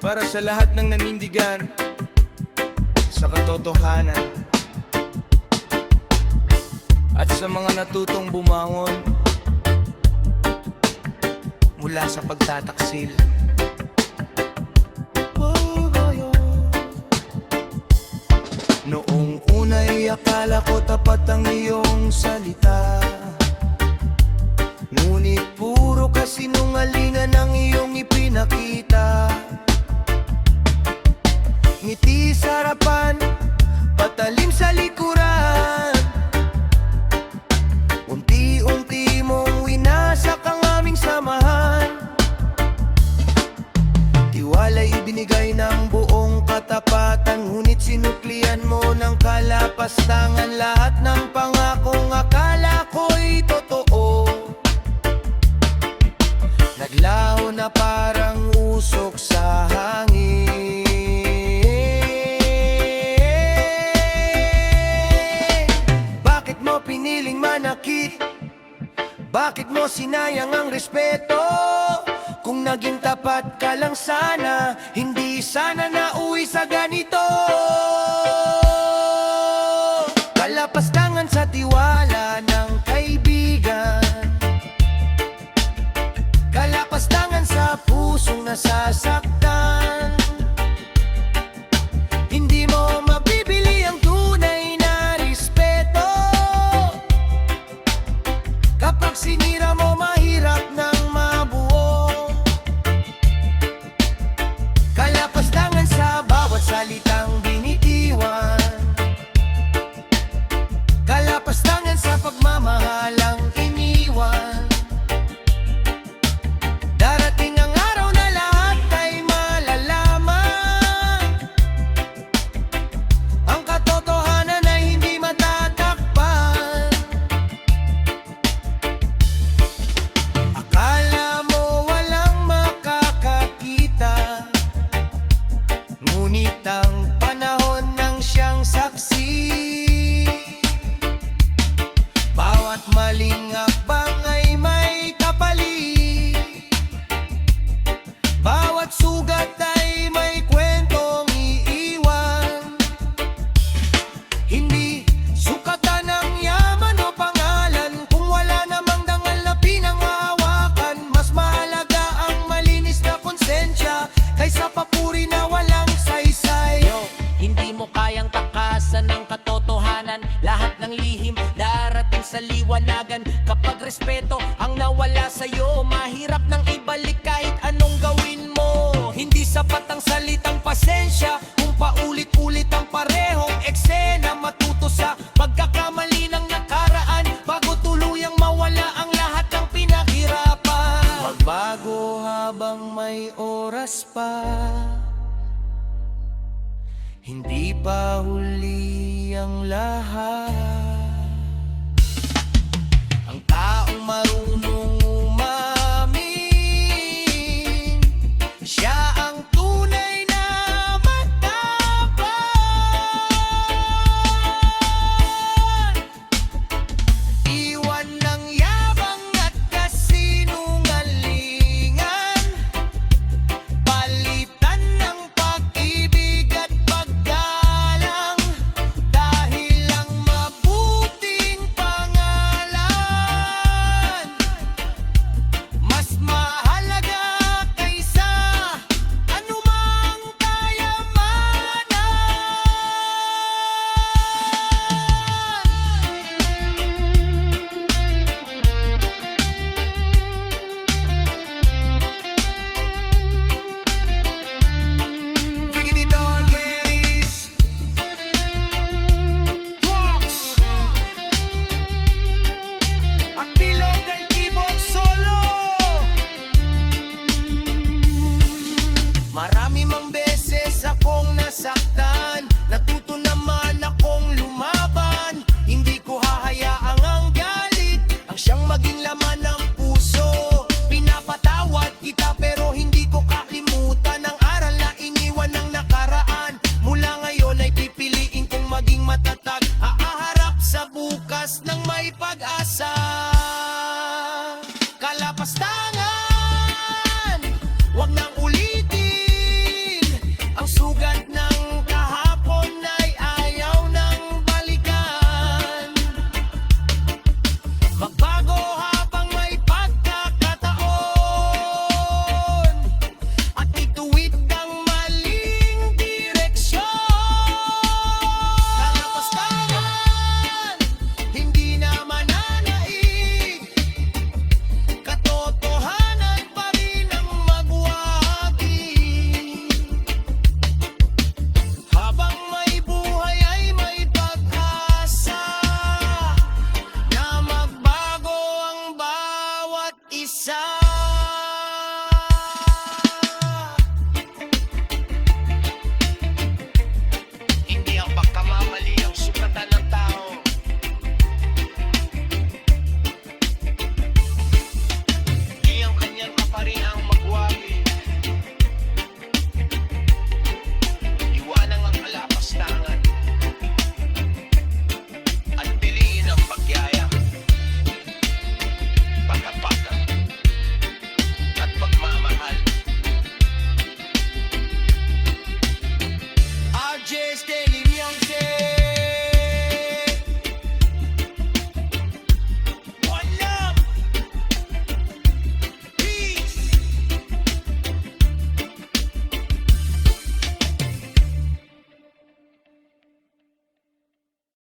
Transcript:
para sa lahat ng nanindigan sa katotohanan at sa mga natutong bumangon mula sa pagtataksil. Noong una'y akala ko tapat ang iyong salita, ngunit puro kasinungalingan ang iyong ipinakita. Ngiti sa harapan, patalim sa likuran, unti-unti mong winasak ang aming samahan. Tiwala'y ibinigay ng buong katapatan, ngunit sinuklian mo ng kalapastangan lahat ng pangakong akala ko'y totoo. Naglaho na parang usok sa hangin. Bakit mo piniling manakit? Bakit mo sinayang ang respeto? Kung naging tapat ka lang sana, hindi sana nauwi sa ganito. Kalapastangan sa tiwala ng kaibigan, kalapastangan sa pusong nasasaktan. Hindi mo mabibili ang tunay na respeto. Kapag sinira mo, mahirap nang mabuo. Kalapastangan sa bawat salitang binitiwan, kalapastangan sa pagmamahalang iniwan. Darating ang araw na lahat ay malalaman, ang katotohanan ay hindi matatakpan. Akala mo walang makakakita, ngunit ang panahon nang siyang saksi. Bawat maling hakbang ay may kapalit, bawat sugat ay may kwentong iiwan. Hindi sukatan ng yaman o pangalan kung wala namang dangal na pinanghahawakan. Mas mahalaga ang malinis na konsensya kaysa papuri na walang saysay. Hindi mo kayang takasan ng katotohanan, lahat ng lihim darating sa liwanagan. Kapag respeto ang nawala sa'yo, mahirap nang ibalik kahit anong gawin mo. Hindi sapat ang salitang pasensya kung paulit-ulit ang parehong eksena. Matuto sa pagkakamali ng nakaraan bago tuluyang mawala ang lahat ng pinaghirapan. Magbago habang may oras pa, hindi pa huli ang lahat.